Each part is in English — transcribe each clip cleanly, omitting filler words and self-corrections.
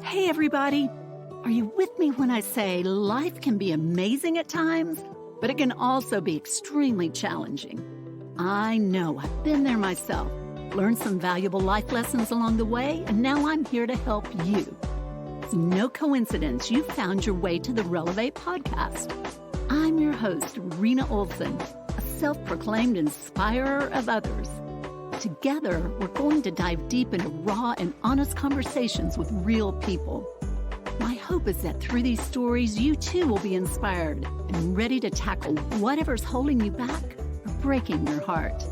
Hey, everybody. Are you with me when I say life can be amazing at times, but it can also be extremely challenging? I know, I've been there myself, learned some valuable life lessons along the way, and now I'm here to help you. It's no coincidence you found your way to the Relevate Podcast. I'm your host, Rena Olson, a self-proclaimed inspirer of others. Together, we're going to dive deep into raw and honest conversations with real people. My hope is that through these stories, you too will be inspired and ready to tackle whatever's holding you back or breaking your heart.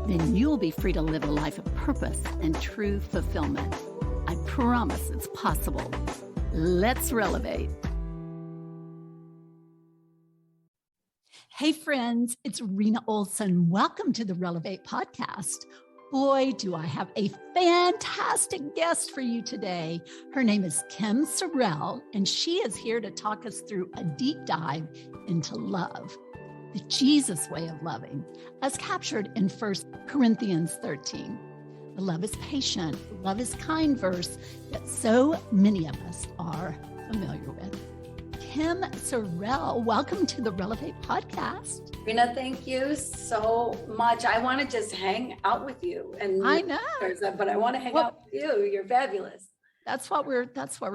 Then you'll be free to live a life of purpose and true fulfillment. I promise it's possible. Let's relevate. Hey friends, it's Rena Olson. Welcome to the Relevate Podcast. Boy, do I have a fantastic guest for you today. Her name is Kim Sorrelle, and she is here to talk us through a deep dive into love, the Jesus way of loving, as captured in 1 Corinthians 13. The love is patient, love is kind verse that so many of us are familiar with. Kim Sorrelle, welcome to the Relevate Podcast. Rena, thank you so much. I want to just hang out with you, and I know, but I want to hang out with you. You're fabulous. That's what we're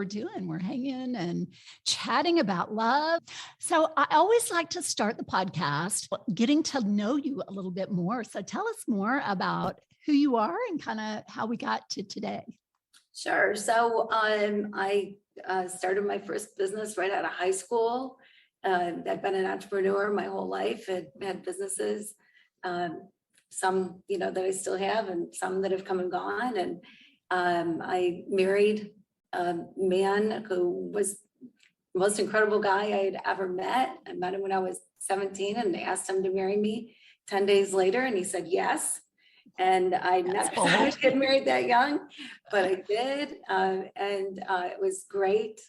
doing. We're hanging and chatting about love. So I always like to start the podcast getting to know you a little bit more. So tell us more about who you are and kind of how we got to today. Sure. So I started my first business right out of high school. I've been an entrepreneur my whole life. I've had businesses, some, that I still have, and some that have come and gone. And I married a man who was the most incredible guy I had ever met. I met him when I was 17 and I asked him to marry me 10 days later, and he said yes. And I never thought I was getting married that young, but I did. And it was great.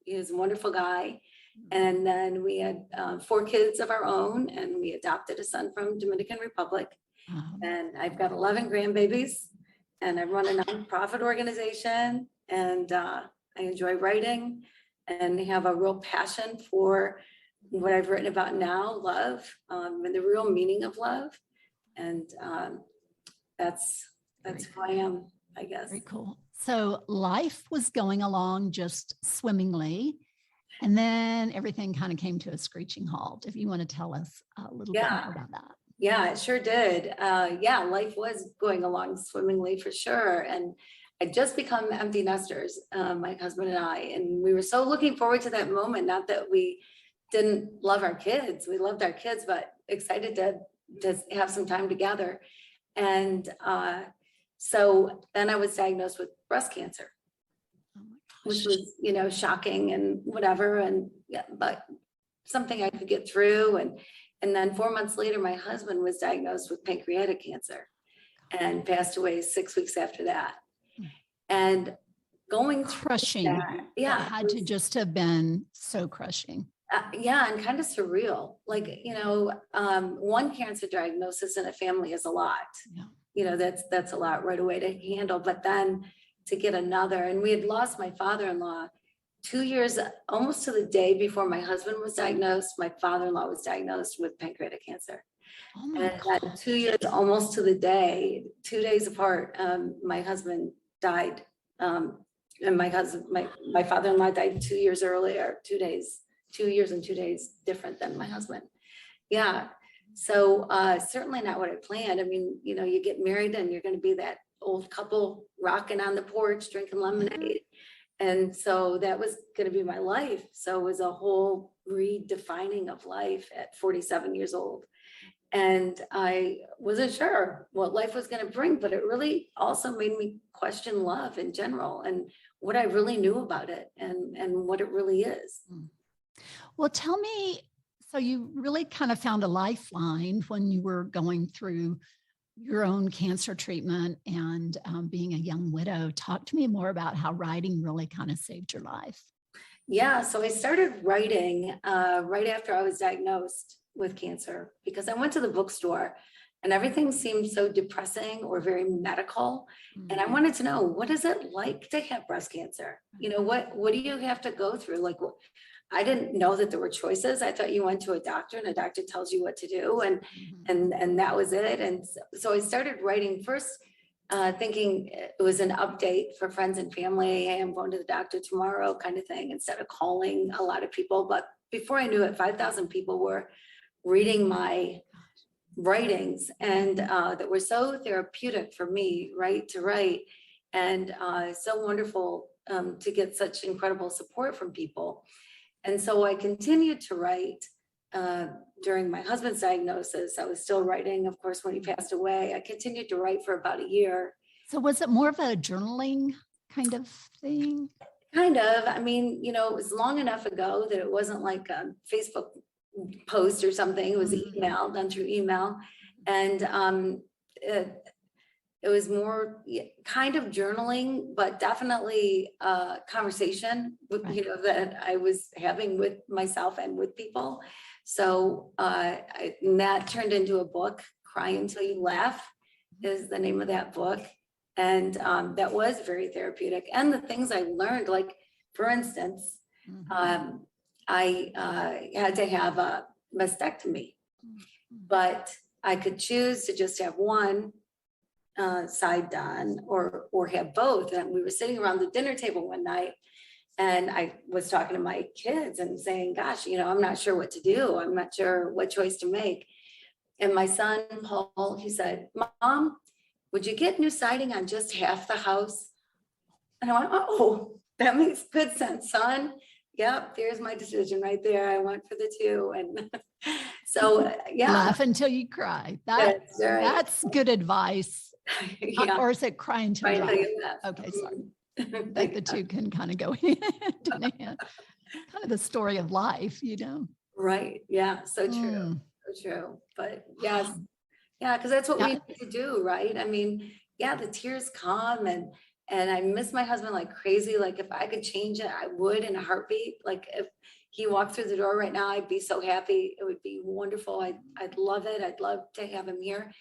He was a wonderful guy. And then we had 4 kids of our own, and we adopted a son from Dominican Republic. And I've got 11 grandbabies, and I run a nonprofit organization, and I enjoy writing and have a real passion for what I've written about now, love, and the real meaning of love. And that's who I am, I guess. Very cool. So life was going along just swimmingly, and then everything kind of came to a screeching halt. If you want to tell us a little bit more about that. Yeah, it sure did. Life was going along swimmingly for sure. And I'd just become empty nesters, my husband and I, and we were so looking forward to that moment. Not that we didn't love our kids. We loved our kids, but excited to have some time together. And so then I was diagnosed with breast cancer, which was, shocking and whatever. And but something I could get through. And then 4 months later, my husband was diagnosed with pancreatic cancer and passed away 6 weeks after that. And going crushing. That had to just have been so crushing. And kind of surreal. Like, one cancer diagnosis in a family is a lot. Yeah. That's a lot right away to handle. But then to get another, and we had lost my father-in-law 2 years, almost to the day before my husband was diagnosed. My father-in-law was diagnosed with pancreatic cancer. Oh my God. 2 years, almost to the day, 2 days apart, my husband died. And my father-in-law died 2 years earlier, 2 years and 2 days different than my husband. Yeah. So certainly not what I planned. I mean, you get married and you're going to be that old couple rocking on the porch, drinking lemonade. And so that was going to be my life. So it was a whole redefining of life at 47 years old. And I wasn't sure what life was going to bring, but it really also made me question love in general and what I really knew about it and what it really is. Well, tell me, so you really kind of found a lifeline when you were going through your own cancer treatment and being a young widow. Talk to me more about how writing really kind of saved your life. Yeah, so I started writing right after I was diagnosed with cancer because I went to the bookstore and everything seemed so depressing or very medical. And I wanted to know, what is it like to have breast cancer? What do you have to go through? Like, I didn't know that there were choices. I thought you went to a doctor and a doctor tells you what to do, and that was it. And so I started writing first, thinking it was an update for friends and family. Hey, I'm going to the doctor tomorrow, kind of thing, instead of calling a lot of people. But before I knew it, 5,000 people were reading my writings, and that were so therapeutic for me, right, to write, and so wonderful to get such incredible support from people. And so I continued to write during my husband's diagnosis. I was still writing, of course, when he passed away. I continued to write for about a year. So was it more of a journaling kind of thing? Kind of. I mean, it was long enough ago that it wasn't like a Facebook post or something. It was email, done through email. And it was more kind of journaling, but definitely a conversation, that I was having with myself and with people. So and that turned into a book. Cry Until You Laugh is the name of that book. And that was very therapeutic. And the things I learned, like, for instance, I had to have a mastectomy, but I could choose to just have one side done or have both. And we were sitting around the dinner table one night, and I was talking to my kids and saying, gosh, I'm not sure what to do. I'm not sure what choice to make. And my son, Paul, he said, Mom, would you get new siding on just half the house? And I went, oh, that makes good sense, son. Yep, there's my decision right there. I went for the two. And so, Laugh until you cry. That's right. That's good advice. Or is it cry until you laugh? Okay, sorry. Like the two can kind of go hand in hand. Kind of the story of life, Right. Yeah. So true. So true. But yes. Yeah. Because that's what we need to do, right? I mean, the tears come, and I miss my husband like crazy. Like, if I could change it, I would, in a heartbeat. Like, if he walked through the door right now, I'd be so happy. It would be wonderful. I'd love it. I'd love to have him here,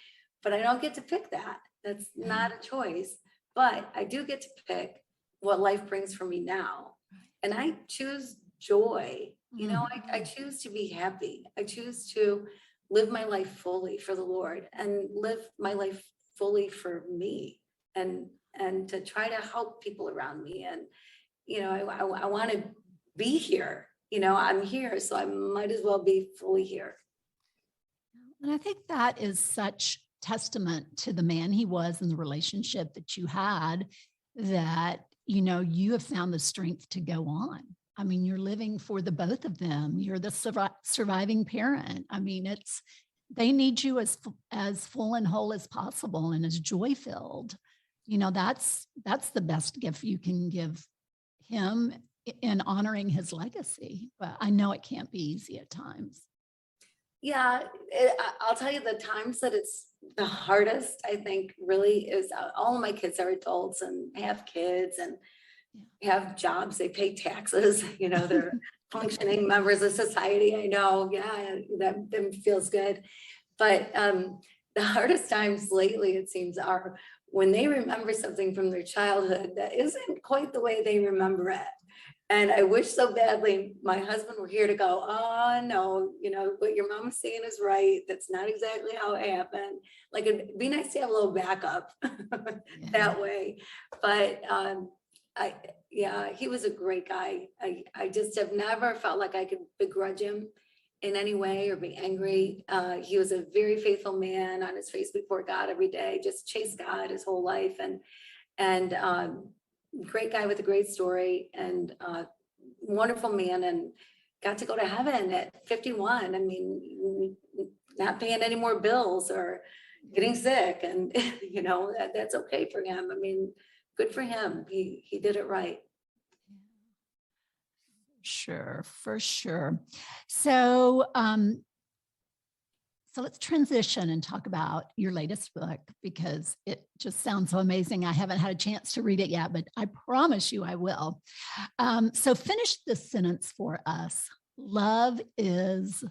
but I don't get to pick that. That's not a choice, but I do get to pick what life brings for me now. And I choose joy. I choose to be happy. I choose to live my life fully for the Lord, and live my life fully for me, and to try to help people around me. And, I want to be here. I'm here, so I might as well be fully here. And I think that is such testament to the man he was and the relationship that you had, that, you have found the strength to go on. I mean, you're living for the both of them. You're the surviving parent. I mean, they need you as full and whole as possible, and as joy filled. That's the best gift you can give him in honoring his legacy. But I know it can't be easy at times. Yeah, I'll tell you, the times that it's the hardest, I think, really is all of my kids are adults and have kids and have jobs. They pay taxes. They're functioning members of society. I know. Yeah, that feels good. But the hardest times lately, it seems, are when they remember something from their childhood that isn't quite the way they remember it. And I wish so badly my husband were here to go, oh, no, what your mom's saying is right. That's not exactly how it happened. Like, it'd be nice to have a little backup that way. But he was a great guy. I just have never felt like I could begrudge him in any way or be angry. He was a very faithful man, on his face before God every day, just chased God his whole life. And great guy with a great story, and wonderful man, and got to go to heaven at 51. I mean, not paying any more bills or getting sick, and that's okay for him. I mean, good for him. He did it right. Sure, for sure. So let's transition and talk about your latest book, because it just sounds so amazing. I haven't had a chance to read it yet, but I promise you I will. So finish this sentence for us. Love is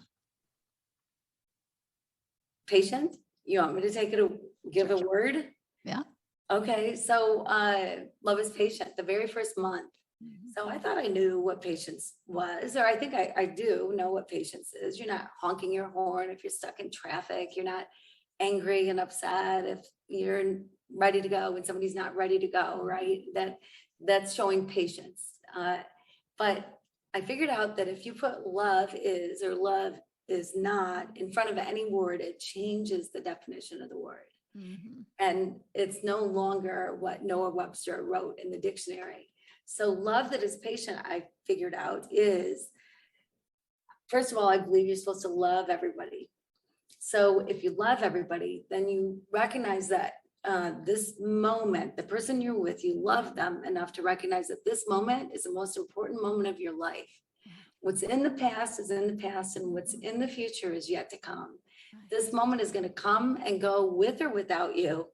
patient, you want me to give a word? Yeah. Okay. So, love is patient, the very first month. So I thought I knew what patience was, or I think I do know what patience is. You're not honking your horn if you're stuck in traffic. You're not angry and upset if you're ready to go when somebody's not ready to go, right? That's showing patience. But I figured out that if you put love is or love is not in front of any word, it changes the definition of the word. And it's no longer what Noah Webster wrote in the dictionary. So love that is patient, I figured out, is, first of all, I believe you're supposed to love everybody. So if you love everybody, then you recognize that this moment, the person you're with, you love them enough to recognize that this moment is the most important moment of your life. What's in the past is in the past, and what's in the future is yet to come. This moment is going to come and go with or without you.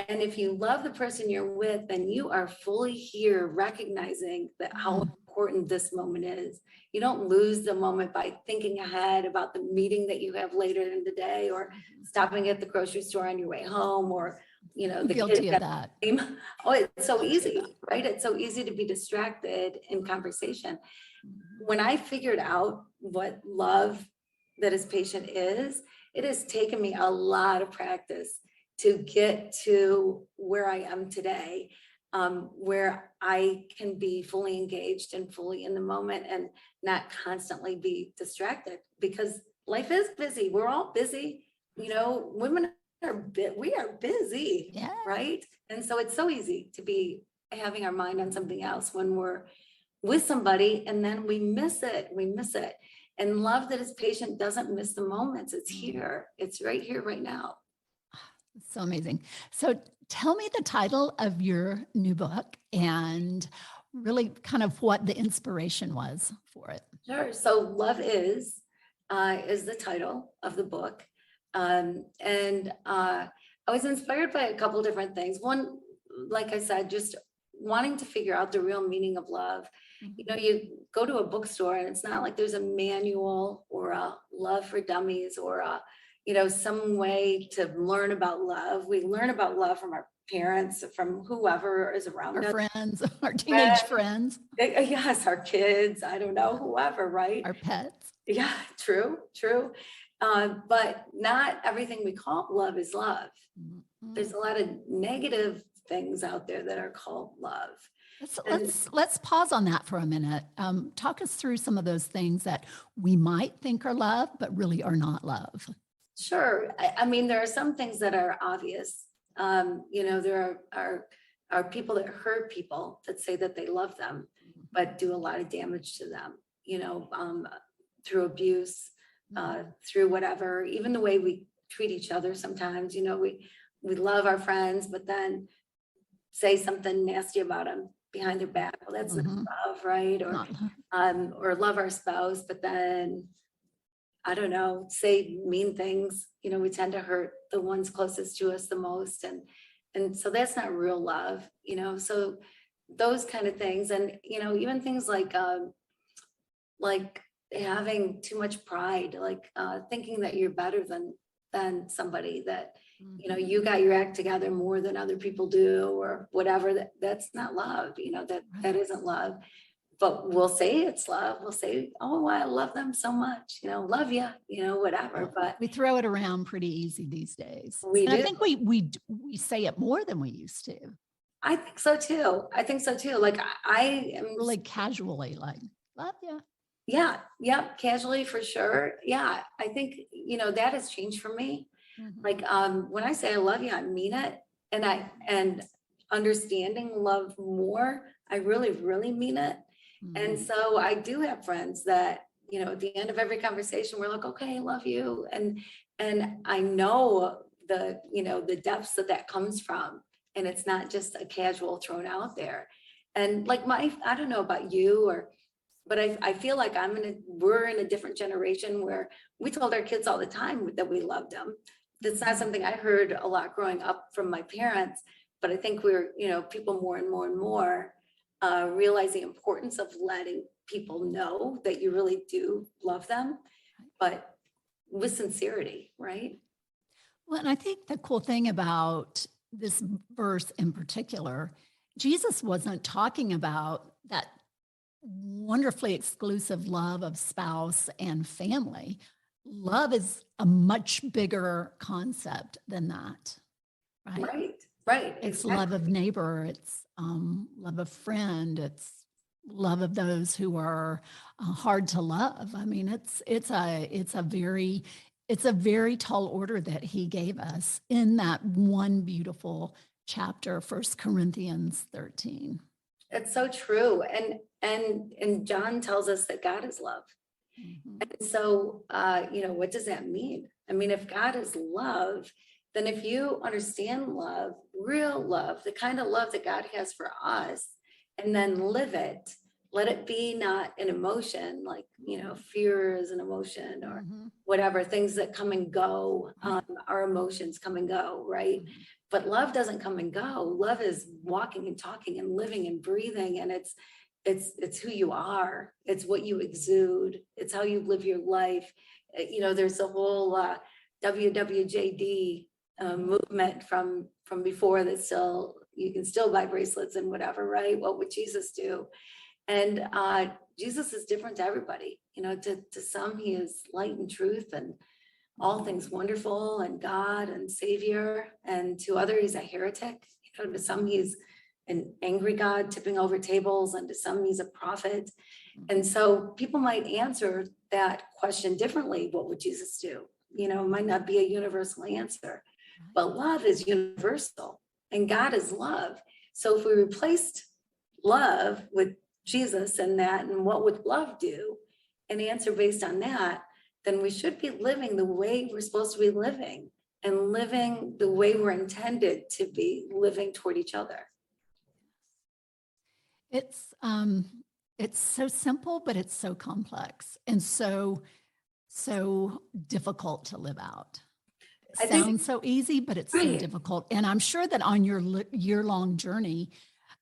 And if you love the person you're with, then you are fully here recognizing that how important this moment is. You don't lose the moment by thinking ahead about the meeting that you have later in the day, or stopping at the grocery store on your way home, or, you know, the guilty of that. Oh, it's so easy, right? It's so easy to be distracted in conversation. When I figured out what love that is patient is, it has taken me a lot of practice to get to where I am today, where I can be fully engaged and fully in the moment and not constantly be distracted, because life is busy. We're all busy. You know, women we are busy, right? And so it's so easy to be having our mind on something else when we're with somebody, and then we miss it. And love that is patient doesn't miss the moments. It's here. It's right here, right now. So amazing. So tell me the title of your new book and really kind of what the inspiration was for it. Sure. So Love is the title of the book. And I was inspired by a couple of different things. One, like I said, just wanting to figure out the real meaning of love. You know, you go to a bookstore and it's not like there's a manual or a love for dummies or a, you know, some way to learn about love. We learn about love from our parents, from whoever is around us. Our friends, our teenage friends. Yes, our kids, I don't know, whoever, right? Our pets. Yeah, true. But not everything we call love is love. There's a lot of negative things out there that are called love. Let's pause on that for a minute. Talk us through some of those things that we might think are love, but really are not love. Sure. I mean, there are some things that are obvious. You know, there are people that hurt people that say that they love them, but do a lot of damage to them, you know, through abuse, through whatever, even the way we treat each other sometimes. You know, we love our friends, but then say something nasty about them behind their back. Well, that's not love, right? Or love our spouse, but then, I don't know, say mean things. You know, we tend to hurt the ones closest to us the most. And so that's not real love, you know, so those kind of things. And, you know, even things like having too much pride, like thinking that you're better than somebody, that, you know, you got your act together more than other people do, or whatever. That's not love, you know, that isn't love. But we'll say it's love. We'll say, oh, I love them so much, you know, love you, you know, whatever. But we throw it around pretty easy these days. We do. I think we say it more than we used to. I think so too. Like I am really casually, like, love you. Yeah, casually for sure. Yeah, I think, you know, that has changed for me. Like when I say I love you, I mean it. And understanding love more, I really, really mean it. And so I do have friends that, you know, at the end of every conversation, we're like, okay, I love you. And I know the depths that comes from, and it's not just a casual thrown out there. And like I don't know about you, but I feel like we're in a different generation where we told our kids all the time that we loved them. That's not something I heard a lot growing up from my parents, but I think we're, you know, people more and more and more realize the importance of letting people know that you really do love them, but with sincerity, right? Well, and I think the cool thing about this verse in particular, Jesus wasn't talking about that wonderfully exclusive love of spouse and family. Love is a much bigger concept than that, right? Right. It's love of neighbor, it's love of friend, it's love of those who are hard to love. I mean, it's a very tall order that he gave us in that one beautiful chapter, 1 Corinthians 13. It's so true. And John tells us that God is love. Mhm. And so, what does that mean? I mean, if God is love, then if you understand love, real love, the kind of love that God has for us, and then live it, let it be not an emotion, like, fear is an emotion or Mhm. whatever, things that come and go, our emotions come and go, right? Mhm. But love doesn't come and go. Love is walking and talking and living and breathing. And it's who you are. It's what you exude. It's how you live your life. There's a whole WWJD movement from before that still, you can still buy bracelets and whatever, right? What would Jesus do? And Jesus is different to everybody. To some, he is light and truth and all things wonderful and God and Savior. And to others, he's a heretic. To some, he's an angry God tipping over tables, and to some, he's a prophet. And so people might answer that question differently. What would Jesus do? It might not be a universal answer, but love is universal and God is love. So if we replaced love with Jesus and that, and what would love do, and answer based on that, then we should be living the way we're supposed to be living and living the way we're intended to be living toward each other. It's so simple, but it's so complex and so difficult to live out. I It think- sounds so easy, but it's so Right. difficult. And I'm sure that on your year-long journey,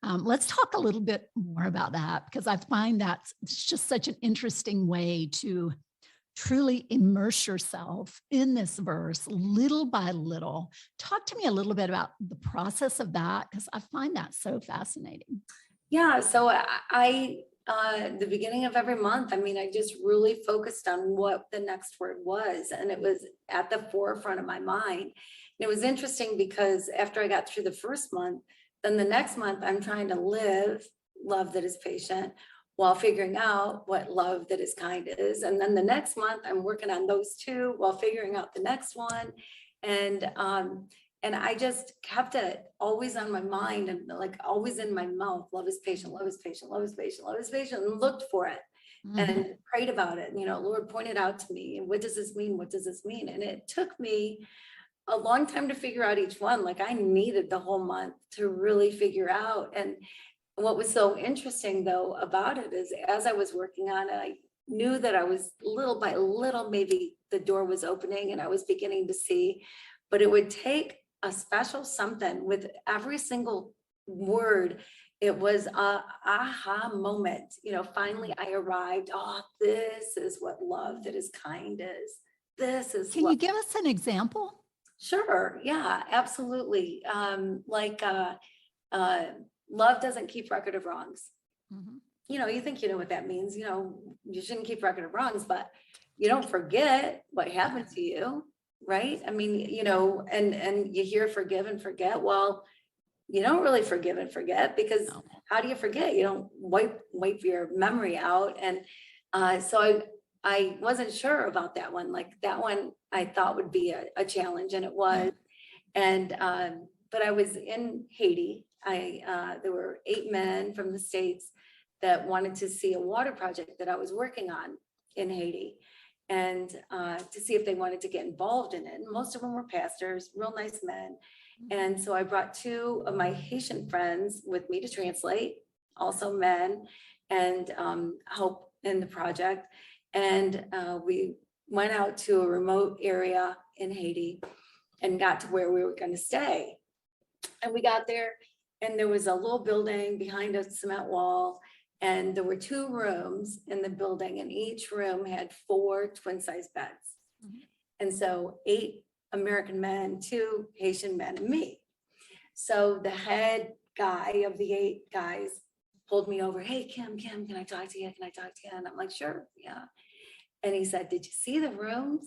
let's talk a little bit more about that, because I find that it's just such an interesting way to truly immerse yourself in this verse little by little. Talk to me a little bit about the process of that, because I find that so fascinating. Yeah, so I the beginning of every month, I just really focused on what the next word was, and it was at the forefront of my mind. And it was interesting because after I got through the first month, then the next month I'm trying to live love that is patient while figuring out what love that is kind is. And then the next month I'm working on those two while figuring out the next one. And I just kept it always on my mind and like always in my mouth. Love is patient, love is patient, love is patient, love is patient, and looked for it and prayed about it. Lord pointed out to me, and what does this mean? What does this mean? And it took me a long time to figure out each one. Like I needed the whole month to really figure out. And what was so interesting though about it is as I was working on it, I knew that I was little by little, maybe the door was opening and I was beginning to see, but it would take a special something with every single word. It was a aha moment. Finally I arrived. Oh, this is what love that is kind is. This is Can you give us an example? Sure. Yeah, absolutely. Love doesn't keep record of wrongs. Mhm. You think you know what that means. You shouldn't keep record of wrongs, but you don't forget what happened to you, right? And you hear forgive and forget. Well, you don't really forgive and forget, because No. how do you forget? You don't wipe your memory out. And so I wasn't sure about that one. Like that one I thought would be a challenge, and it was. And but I was in Haiti. There were 8 men from the States that wanted to see a water project that I was working on in Haiti, and to see if they wanted to get involved in it. And most of them were pastors, real nice men. And so I brought 2 of my Haitian friends with me to translate, also men, and help in the project. And we went out to a remote area in Haiti and got to where we were going to stay. And we got there, and there was a little building behind a cement wall, and there were 2 rooms in the building, and each room had 4 twin-size beds. Mhm. And so 8 American men, 2 Haitian men, and me. So the head guy of the 8 guys pulled me over. Hey, Kim, can I talk to you? Can I talk to you? And I'm like, sure, yeah. And he said, did you see the rooms?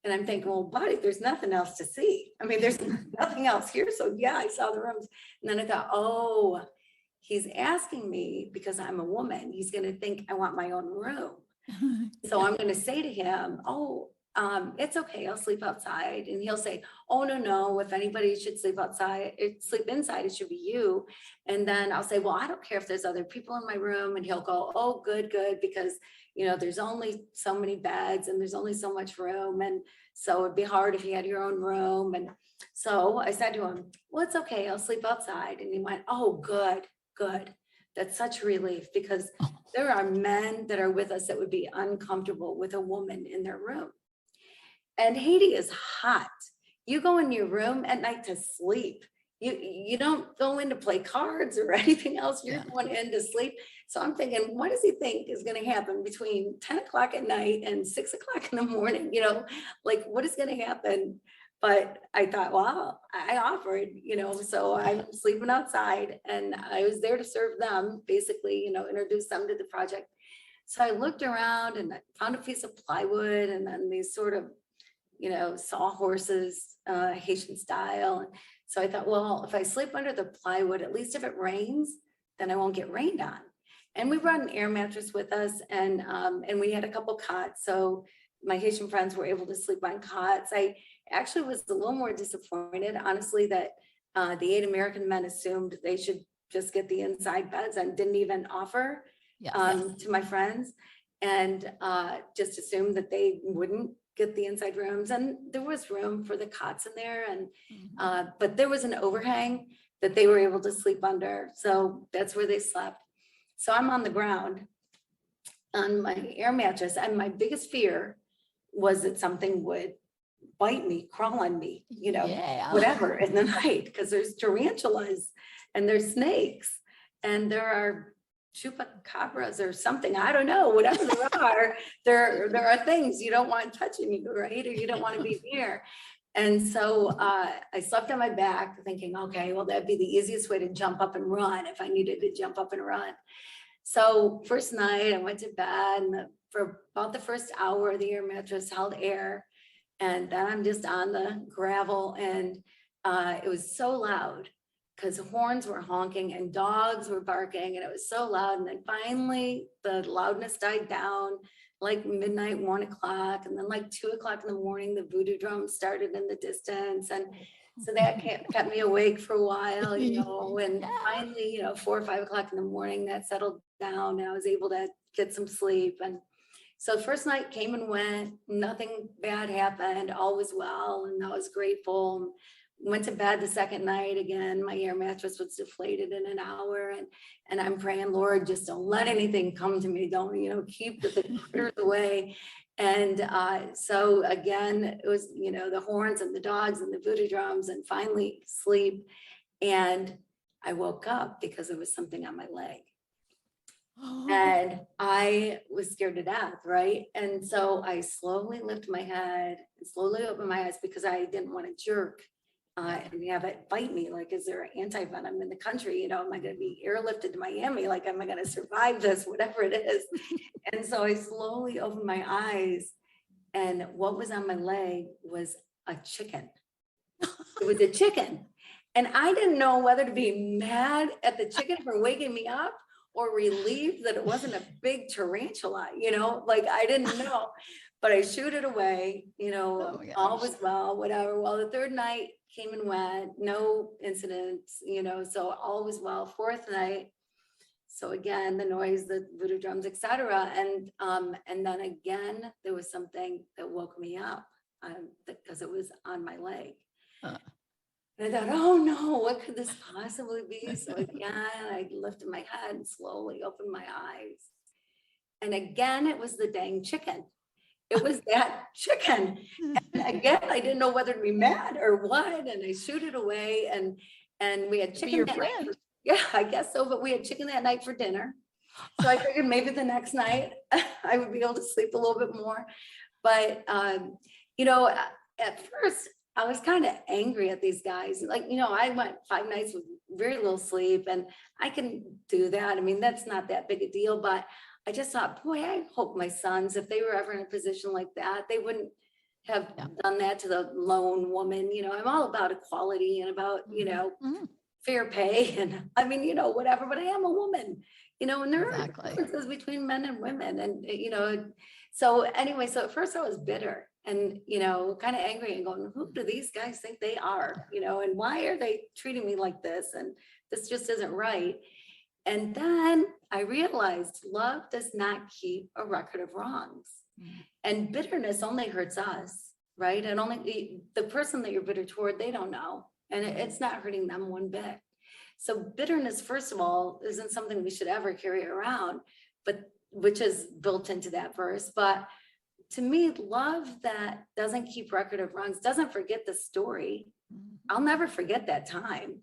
And I'm thinking, well, buddy, there's nothing else to see. I mean, there's nothing else here. So yeah, I saw the rooms. And then I thought, oh, he's asking me because I'm a woman. He's going to think I want my own room. So I'm going to say to him, oh, it's okay. I'll sleep outside. And he'll say, oh, no. If anybody should sleep outside, sleep inside, it should be you. And then I'll say, well, I don't care if there's other people in my room. And he'll go, oh, good. Because, there's only so many beds and there's only so much room. And so it'd be hard if you had your own room. And so I said to him, well, it's okay. I'll sleep outside. And he went, oh, good. That's such relief, because there are men that are with us that would be uncomfortable with a woman in their room. And Haiti is hot. You go in your room at night to sleep. You don't go in to play cards or anything else. You're going in to sleep. So I'm thinking, what does he think is going to happen between 10 o'clock at night and 6 o'clock in the morning? Like what is going to happen? But I thought, well, I offered, so I'm sleeping outside, and I was there to serve them, basically, introduce them to the project. So I looked around and I found a piece of plywood and then these sort of, sawhorses, Haitian style. And so I thought, well, if I sleep under the plywood, at least if it rains, then I won't get rained on. And we brought an air mattress with us, and we had a couple cots. So my Haitian friends were able to sleep on cots. I actually was a little more disappointed, honestly, that the 8 American men assumed they should just get the inside beds and didn't even offer to my friends, and just assumed that they wouldn't get the inside rooms. And there was room for the cots in there, and but there was an overhang that they were able to sleep under. So that's where they slept. So I'm on the ground on my air mattress, and my biggest fear was that something would bite me, crawl on me, whatever in the night, because there's tarantulas and there's snakes and there are chupacabras or something. I don't know, whatever there are things you don't want touching you, right? Or you don't want to be near. And so I slept on my back thinking, okay, well, that'd be the easiest way to jump up and run if I needed to jump up and run. So first night I went to bed, and for about the first hour, the air mattress held air. And then I'm just on the gravel, and it was so loud because horns were honking and dogs were barking, and it was so loud. And then finally the loudness died down, like midnight, 1 o'clock, and then like 2 o'clock in the morning, the voodoo drums started in the distance. And so that kept me awake for a while, and finally, 4 or 5 o'clock in the morning, that settled down and I was able to get some sleep. And so first night came and went, nothing bad happened, all was well, and I was grateful. Went to bed the second night again, my air mattress was deflated in an hour, and I'm praying, Lord, just don't let anything come to me, don't, keep the critters away. And so again, it was, the horns and the dogs and the voodoo drums, and finally sleep. And I woke up because there was something on my leg. And I was scared to death, right? And so I slowly lift my head and slowly open my eyes, because I didn't want to jerk and have it bite me. Like, is there anti-venom in the country? Am I going to be airlifted to Miami? Like, am I going to survive this, whatever it is? And so I slowly opened my eyes, and what was on my leg was a chicken. It was a chicken. And I didn't know whether to be mad at the chicken for waking me up or relieved that it wasn't a big tarantula, like I didn't know, but I shooed it away, all was well, whatever. Well, the third night came and went, no incidents, so all was well. Fourth night, so again, the noise, the voodoo drums, etc. And then again, there was something that woke me up because it was on my leg. And I thought, oh no, what could this possibly be? So again, I lifted my head and slowly opened my eyes. And again, it was the dang chicken. It was that chicken. And again, I didn't know whether to be mad or what. And I shooed it away, and we had chicken. Your friend. Yeah, I guess so. But we had chicken that night for dinner. So I figured maybe the next night I would be able to sleep a little bit more. But, at first I was kind of angry at these guys. Like, I went 5 nights with very little sleep, and I can do that. I mean, that's not that big a deal, but I just thought, boy, I hope my sons, if they were ever in a position like that, they wouldn't have done that to the lone woman. I'm all about equality and about, fair pay. And I mean, whatever, but I am a woman, and there are differences between men and women. And, so anyway, so at first I was bitter and, kind of angry and going, who do these guys think they are, and why are they treating me like this? And this just isn't right. And then I realized love does not keep a record of wrongs. And bitterness only hurts us, right? And only the person that you're bitter toward, they don't know. And it's not hurting them one bit. So bitterness, first of all, isn't something we should ever carry around, but which is built into that verse. But to me, love that doesn't keep record of wrongs, doesn't forget the story. I'll never forget that time.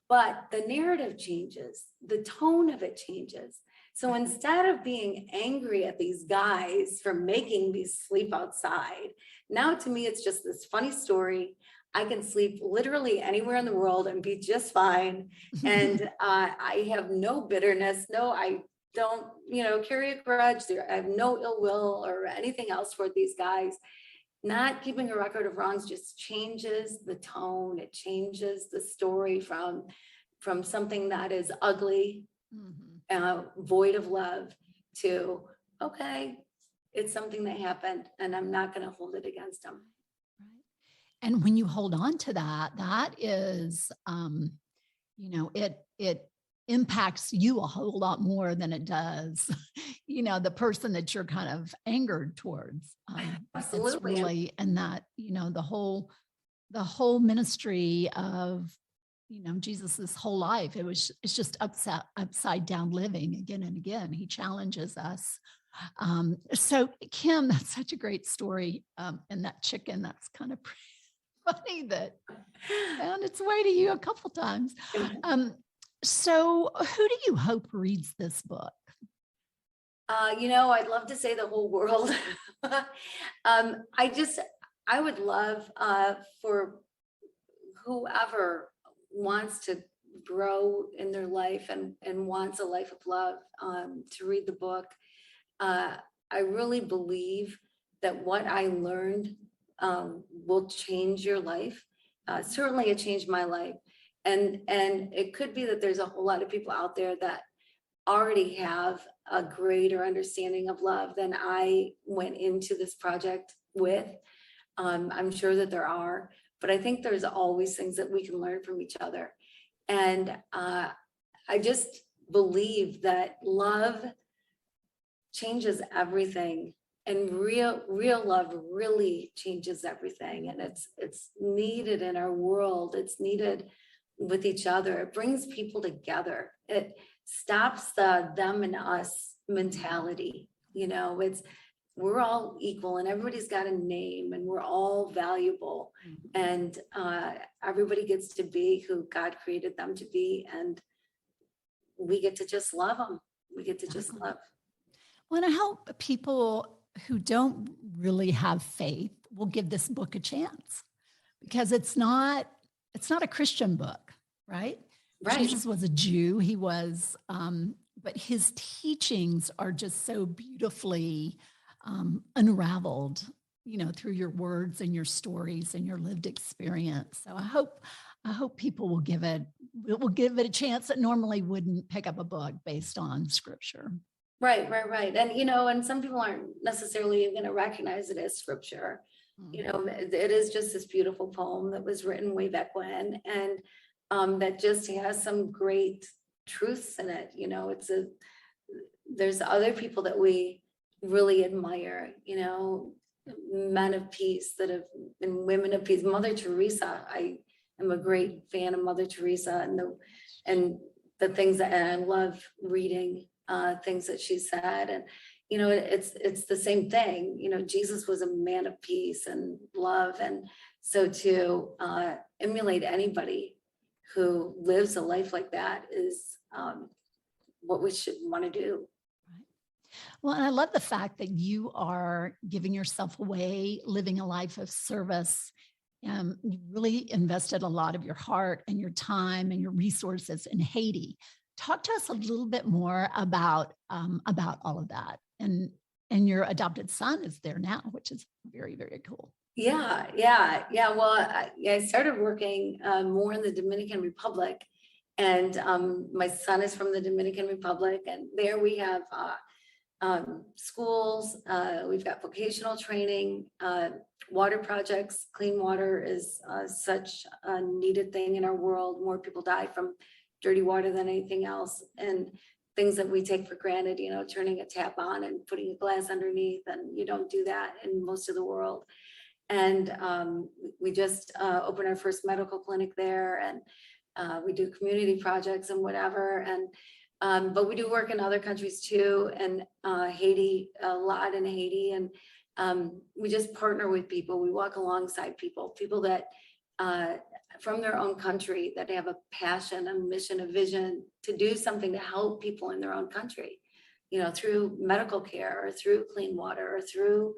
But the narrative changes, the tone of it changes. So instead of being angry at these guys for making me sleep outside, now to me, it's just this funny story. I can sleep literally anywhere in the world and be just fine. And I have no bitterness. No, I don't, carry a grudge. I have no ill will or anything else toward these guys. Not keeping a record of wrongs just changes the tone. It changes the story from something that is ugly, void of love, to, okay, it's something that happened and I'm not going to hold it against them. Right. And when you hold on to that, that is, it impacts you a whole lot more than it does, the person that you're kind of angered towards. Absolutely. It's really, and that, the whole ministry of, Jesus's whole life, it's just upside down living again and again. He challenges us. So Kim, that's such a great story. And that chicken, that's kind of funny that found its way to you a couple times. So who do you hope reads this book? I'd love to say the whole world. I would love for whoever wants to grow in their life and wants a life of love to read the book. I really believe that what I learned will change your life. Certainly it changed my life. And it could be that there's a whole lot of people out there that already have a greater understanding of love than I went into this project with. I'm sure that there are, but I think there's always things that we can learn from each other. And I just believe that love changes everything, and real love really changes everything. And it's needed in our world. It's needed with each other. It brings people together. It stops the them and us mentality. We're all equal and everybody's got a name and we're all valuable. And everybody gets to be who God created them to be. And we get to just love them. We get to just love. Well, and I hope people who don't really have faith will give this book a chance, because it's not a Christian book, right? Right. Jesus was a Jew. He was, but his teachings are just so beautifully unraveled, through your words and your stories and your lived experience. So I hope people will give it a chance that normally wouldn't pick up a book based on scripture. Right. And, and some people aren't necessarily going to recognize it as scripture. It is just this beautiful poem that was written way back when, and that just has some great truths in it. There's other people that we really admire, men of peace that have been women of peace. Mother Teresa, I am a great fan of Mother Teresa and the things that, and I love reading things that she said. And it's the same thing. Jesus was a man of peace and love, and so to emulate anybody who lives a life like that is what we should want to do. Well, and I love the fact that you are giving yourself away, living a life of service. You really invested a lot of your heart and your time and your resources in Haiti. Talk to us a little bit more about all of that. And your adopted son is there now, which is very, very cool. Yeah. Well, I started working more in the Dominican Republic, and my son is from the Dominican Republic, and there we have schools. We've got vocational training, water projects. Clean water is such a needed thing in our world. More people die from dirty water than anything else, and things that we take for granted, turning a tap on and putting a glass underneath, and you don't do that in most of the world. And we just opened our first medical clinic there, and we do community projects and whatever. And but we do work in other countries too, and Haiti, a lot in Haiti. And we just partner with people. We walk alongside people that from their own country, that have a passion, a mission, a vision to do something to help people in their own country, through medical care or through clean water or through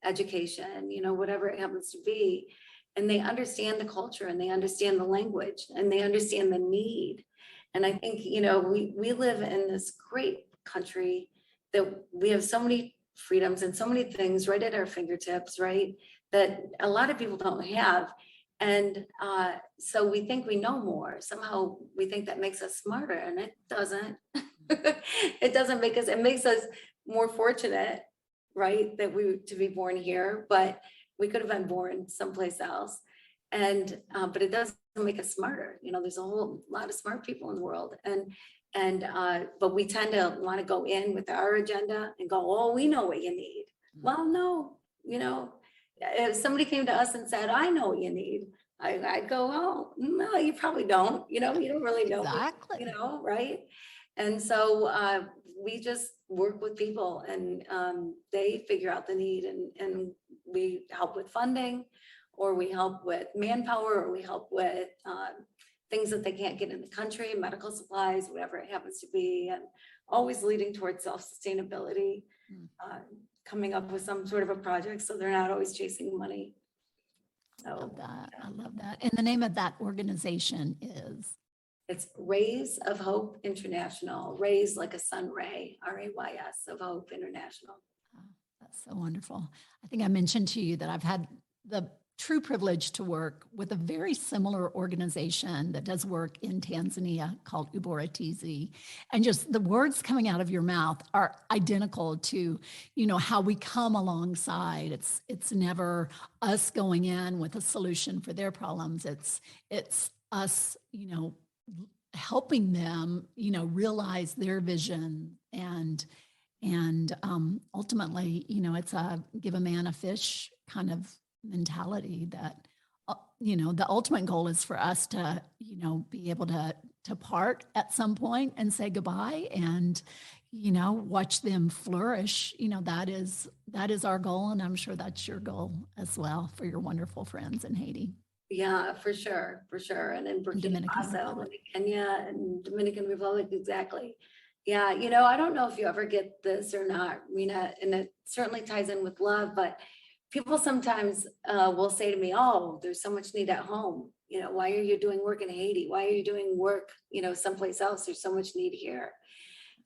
education, whatever it happens to be. And they understand the culture, and they understand the language, and they understand the need. And I think, we live in this great country that we have so many freedoms and so many things right at our fingertips, right? That a lot of people don't have. And so we think we know more. Somehow we think that makes us smarter, and it doesn't. It doesn't make us, it makes us more fortunate, right? To be born here, but we could have been born someplace else. And but it doesn't make us smarter. There's a whole lot of smart people in the world. And but we tend to want to go in with our agenda and go, oh, we know what you need. Well, no, if somebody came to us and said, I know what you need, I'd go, oh, no, you probably don't. You don't really know. Exactly. Right? And so we just work with people, and they figure out the need, and we help with funding, or we help with manpower, or we help with things that they can't get in the country, medical supplies, whatever it happens to be, and always leading towards self-sustainability, coming up with some sort of a project so they're not always chasing money. So, I love that. And the name of that organization is? It's Rays of Hope International. Rays like a sun ray, RAYS of Hope International. Oh, that's so wonderful. I think I mentioned to you that I've had the true privilege to work with a very similar organization that does work in Tanzania called Ubora TZ. And just the words coming out of your mouth are identical to, how we come alongside. It's never us going in with a solution for their problems. It's us, helping them, realize their vision, and ultimately, it's a give a man a fish kind of mentality that, the ultimate goal is for us to, be able to part at some point and say goodbye, and, watch them flourish. That is our goal. And I'm sure that's your goal as well for your wonderful friends in Haiti. Yeah, for sure. And in Burkina Faso, and Kenya, and Dominican Republic, exactly. Yeah, I don't know if you ever get this or not, Rena, and it certainly ties in with love, but people sometimes will say to me, oh, there's so much need at home. Why are you doing work in Haiti? Why are you doing work, someplace else? There's so much need here.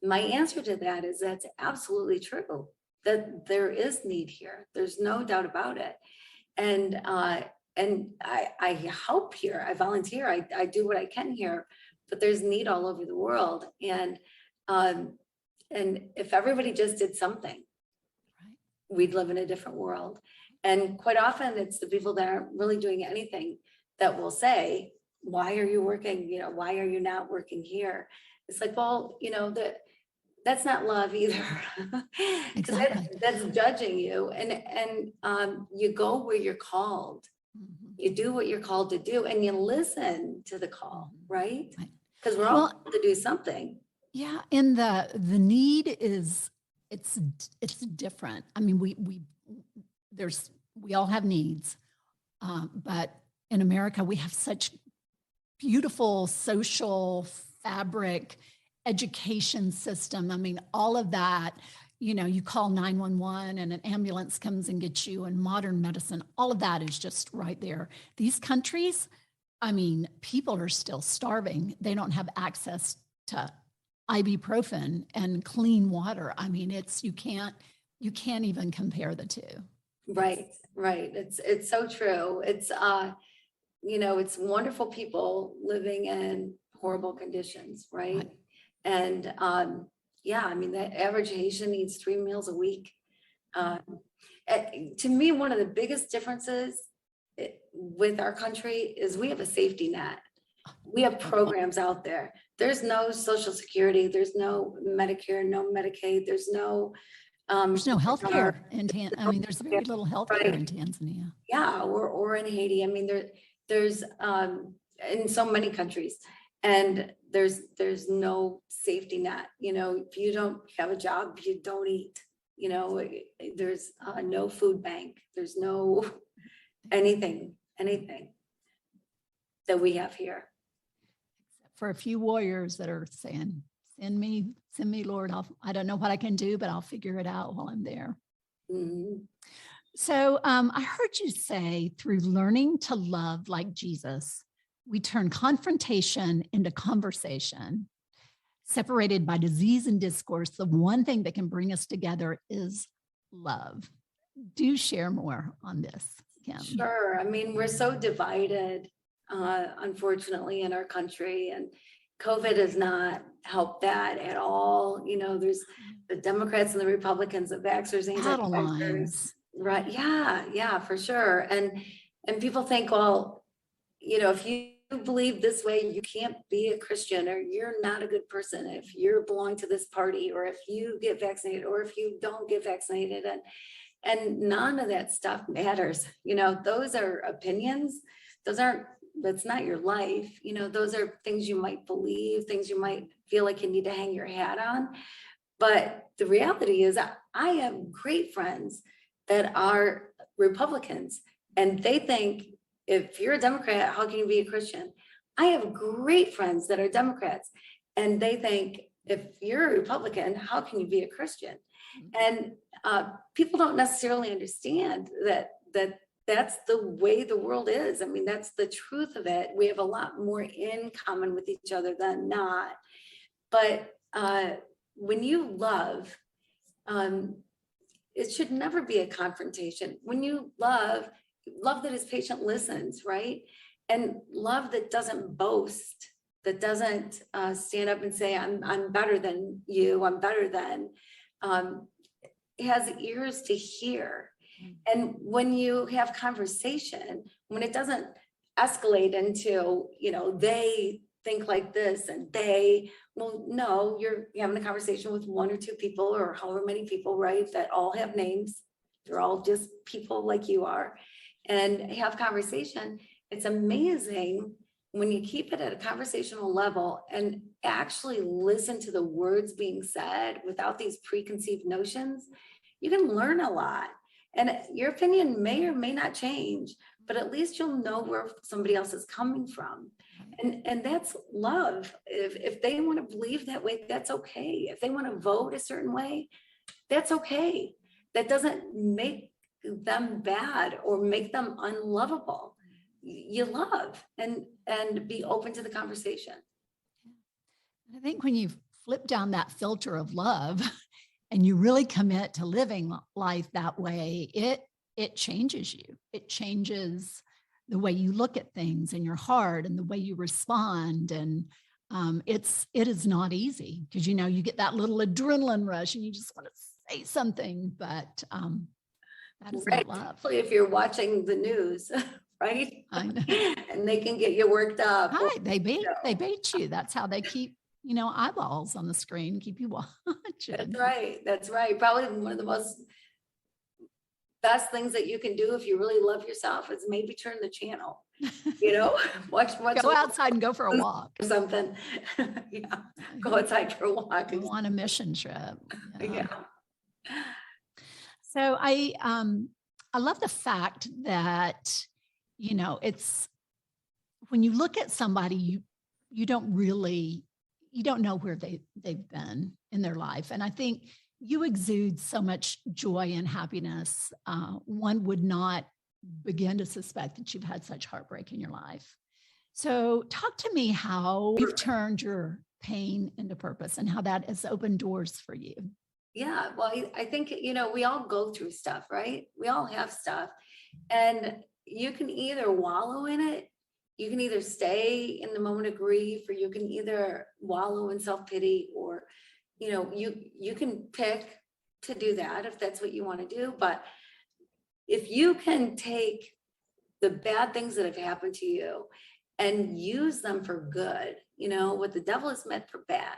My answer to that is that's absolutely true, that there is need here. There's no doubt about it. And I help here, I volunteer, I do what I can here, but there's need all over the world. And if everybody just did something, right, we'd live in a different world. And quite often it's the people that aren't really doing anything that will say, why are you working? Why are you not working here? It's like, well, that's not love either. Because Exactly. that's judging you. And you go where you're called. You do what you're called to do, and you listen to the call, right? Because we're all called to do something. Yeah, and the need is it's different. I mean, we all have needs, but in America we have such beautiful social fabric, education system. I mean, all of that, you call 911 and an ambulance comes and gets you, and modern medicine, all of that is just right there. These countries, I mean, people are still starving. They don't have access to ibuprofen and clean water. I mean, you can't even compare the two. Right. It's so true. It's it's wonderful people living in horrible conditions, right? And I mean, the average Haitian needs 3 meals a week. To me, one of the biggest differences with our country is we have a safety net. We have programs out there. There's no Social Security. There's no Medicare, no Medicaid. There's no health care in I mean, there's very little health care in Tanzania. Yeah, or in Haiti. I mean, there's in so many countries, and there's no safety net. If you don't have a job, you don't eat. There's no food bank. There's no anything that we have here. For a few warriors that are saying, send me, Lord. I don't know what I can do, but I'll figure it out while I'm there. Mm-hmm. So I heard you say, through learning to love like Jesus, we turn confrontation into conversation. Separated by disease and discourse, the one thing that can bring us together is love. Do share more on this, Kim. Sure. I mean, we're so divided, unfortunately, in our country, and COVID has not helped that at all. There's the Democrats and the Republicans, the vaxxers, anti-vaxxers. Right. Yeah, for sure. And people think, well, if you believe this way, you can't be a Christian, or you're not a good person if you belong to this party, or if you get vaccinated, or if you don't get vaccinated. And none of that stuff matters. Those are opinions. That's not your life. Those are things you might believe, things you might feel like you need to hang your hat on. But the reality is, I have great friends that are Republicans, and they think, if you're a Democrat, how can you be a Christian? I have great friends that are Democrats, and they think, if you're a Republican, how can you be a Christian? And people don't necessarily understand that that's the way the world is. I mean, that's the truth of it. We have a lot more in common with each other than not. But when you love, it should never be a confrontation. When you love that is patient, listens, right? And love that doesn't boast, that doesn't stand up and say, I'm better than you, I'm better than, has ears to hear. And when you have conversation, when it doesn't escalate into, they think like this and no, you're having a conversation with one or two people, or however many people, right? That all have names. They're all just people like you are, and have conversation. It's amazing when you keep it at a conversational level and actually listen to the words being said without these preconceived notions. You can learn a lot. And your opinion may or may not change, but at least you'll know where somebody else is coming from. And that's love. If they want to believe that way, that's okay. If they want to vote a certain way, that's okay. That doesn't make them bad or make them unlovable. You love and be open to the conversation. I think when you flip down that filter of love and you really commit to living life that way, it changes you. It changes the way you look at things in your heart and the way you respond. And it is not easy, because you get that little adrenaline rush and you just want to say something, but that is not love. Especially if you're watching the news, right? I know. And they can get you worked up. Right. They bait you. That's how they keep eyeballs on the screen, keep you watching. That's right. Probably one of the most best things that you can do if you really love yourself is maybe turn the channel, watch go outside and go for a walk or something. Yeah, go outside for a walk. Go on a mission trip. Yeah. So I love the fact that, it's when you look at somebody, you don't know where they've been in their life. And I think you exude so much joy and happiness. One would not begin to suspect that you've had such heartbreak in your life. So talk to me how you've turned your pain into purpose and how that has opened doors for you. Yeah, well, I think, we all go through stuff, right? We all have stuff. And you can either wallow in it, you can either stay in the moment of grief, or you can either wallow in self-pity, or, you can pick to do that if that's what you want to do. But if you can take the bad things that have happened to you and use them for good, what the devil is meant for bad,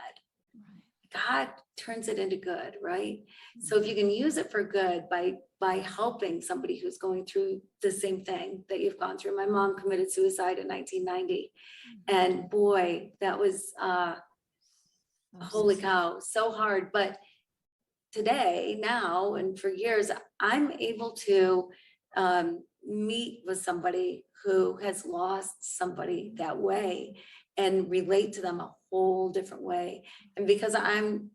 God turns it into good, right? So if you can use it for good by helping somebody who's going through the same thing that you've gone through. My mom committed suicide in 1990. And boy, that was holy cow, so hard. But today, now, and for years, I'm able to meet with somebody who has lost somebody that way and relate to them a whole different way. And because I'm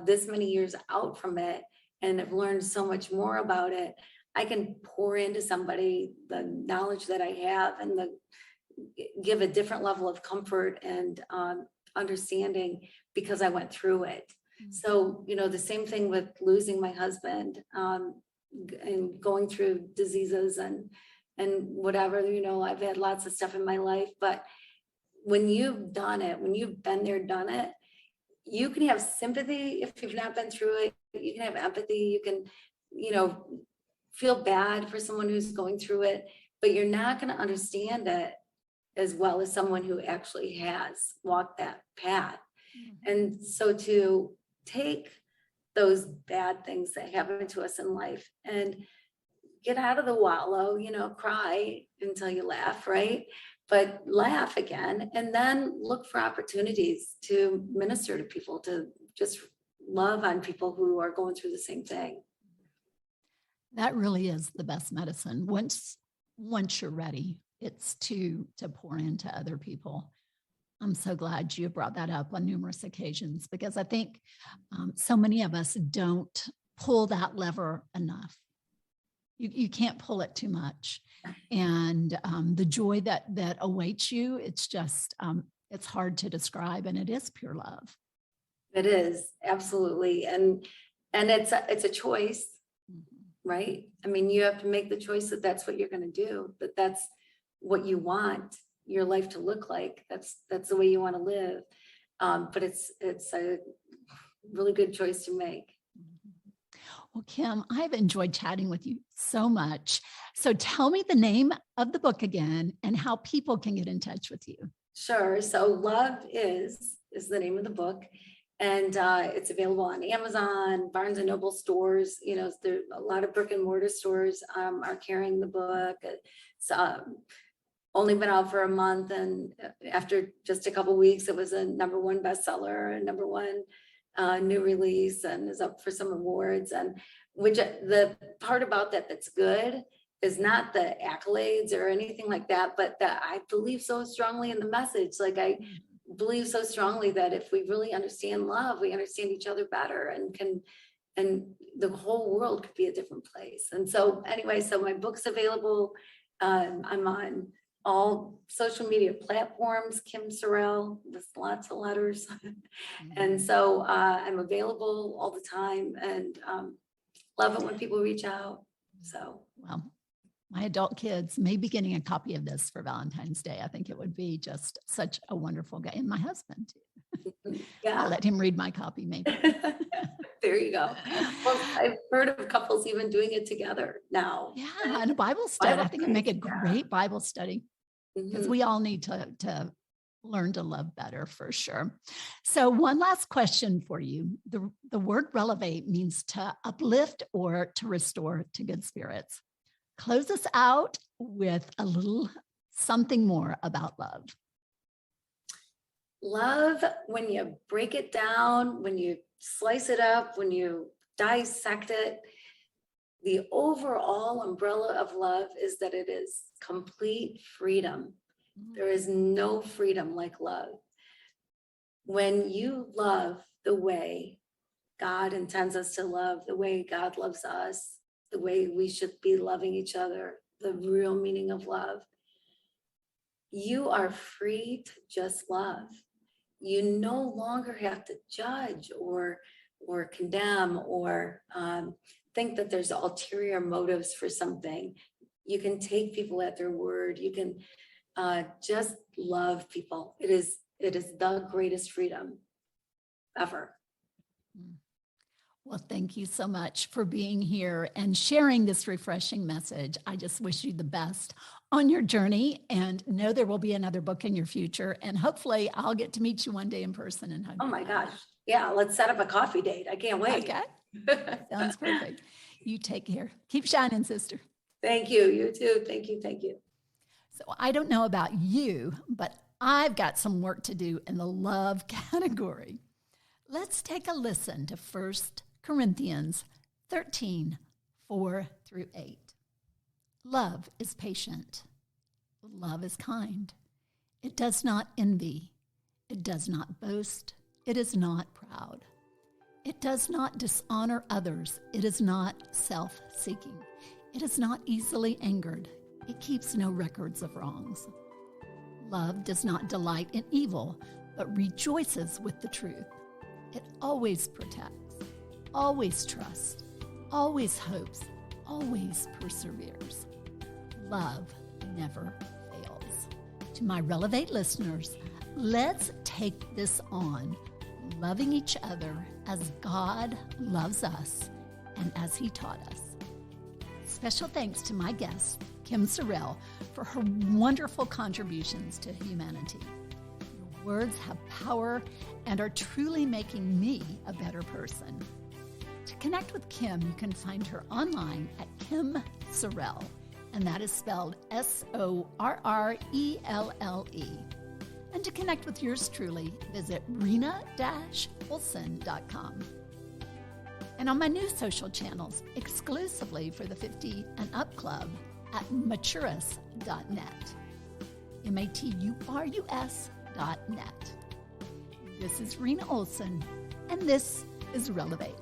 this many years out from it and have learned so much more about it, I can pour into somebody the knowledge that I have and give a different level of comfort and understanding because I went through it. So, the same thing with losing my husband and going through diseases and whatever, I've had lots of stuff in my life, but when you've done it, when you've been there, done it, you can have sympathy if you've not been through it. You can have empathy. You can, feel bad for someone who's going through it, but you're not going to understand it as well as someone who actually has walked that path. And so to take those bad things that happen to us in life and get out of the wallow, cry until you laugh, right? But laugh again, and then look for opportunities to minister to people, to just love on people who are going through the same thing. That really is the best medicine. Once you're ready, it's to pour into other people. I'm so glad you brought that up on numerous occasions, because I think so many of us don't pull that lever enough. You can't pull it too much. And the joy that awaits you, it's just, it's hard to describe, and it is pure love. It is, absolutely. And it's a choice, right? I mean, you have to make the choice that that's what you're going to do, that that's what you want your life to look like. That's the way you want to live. But it's a really good choice to make. Well, Kim, I've enjoyed chatting with you so much. So tell me the name of the book again and how people can get in touch with you. Sure. So Love is the name of the book. And it's available on Amazon, Barnes and Noble stores. There a lot of brick and mortar stores are carrying the book. It's only been out for a month, and after just a couple of weeks, it was a #1 bestseller, and #1 new release, and is up for some awards. And which the part about that's good is not the accolades or anything like that, but that I believe so strongly in the message. Like I believe so strongly that if we really understand love, we understand each other better, and the whole world could be a different place. And so anyway, so my book's available. I'm on all social media platforms, Kim Sorrelle, with lots of letters. And so I'm available all the time, and love it when people reach out. So, well, my adult kids may be getting a copy of this for Valentine's Day. I think it would be just such a wonderful guy. And my husband too. Yeah. I'll let him read my copy maybe. There you go. Well, I've heard of couples even doing it together now. Yeah, and a Bible study. I think it'd make a great Bible study, because we all need to learn to love better, for sure. So one last question for you. The word relevate means to uplift or to restore to good spirits. Close us out with a little something more about love. Love, when you break it down, when you slice it up, when you dissect it, the overall umbrella of love is that it is complete freedom. There is no freedom like love. When you love the way God intends us to love, the way God loves us, the way we should be loving each other, the real meaning of love, you are free to just love. You no longer have to judge or condemn or think that there's ulterior motives for something. You can take people at their word. You can just love people. It is the greatest freedom ever. Well, thank you so much for being here and sharing this refreshing message. I just wish you the best on your journey, and know there will be another book in your future. And hopefully I'll get to meet you one day in person and hug Oh you. my gosh. Yeah, let's set up a coffee date. I can't wait. Okay. Sounds perfect. You take care. Keep shining, sister. Thank you. You too. Thank you. Thank you. So I don't know about you, but I've got some work to do in the love category. Let's take a listen to 1 Corinthians 13, 4-8. Love is patient. Love is kind. It does not envy. It does not boast. It is not proud. It does not dishonor others. It is not self-seeking. It is not easily angered. It keeps no records of wrongs. Love does not delight in evil, but rejoices with the truth. It always protects, always trusts, always hopes, always perseveres. Love never fails. To my Relevate listeners, let's take this on, loving each other as God loves us and as He taught us. Special thanks to my guest, Kim Sorrelle, for her wonderful contributions to humanity. Your words have power and are truly making me a better person. To connect with Kim, you can find her online at Kim Sorrelle, and that is spelled Sorrelle. And to connect with yours truly, visit Rena-Olson.com. And on my new social channels, exclusively for the 50 and Up Club, at maturus.net. maturus.net. This is Rena Olson, and this is Relevate.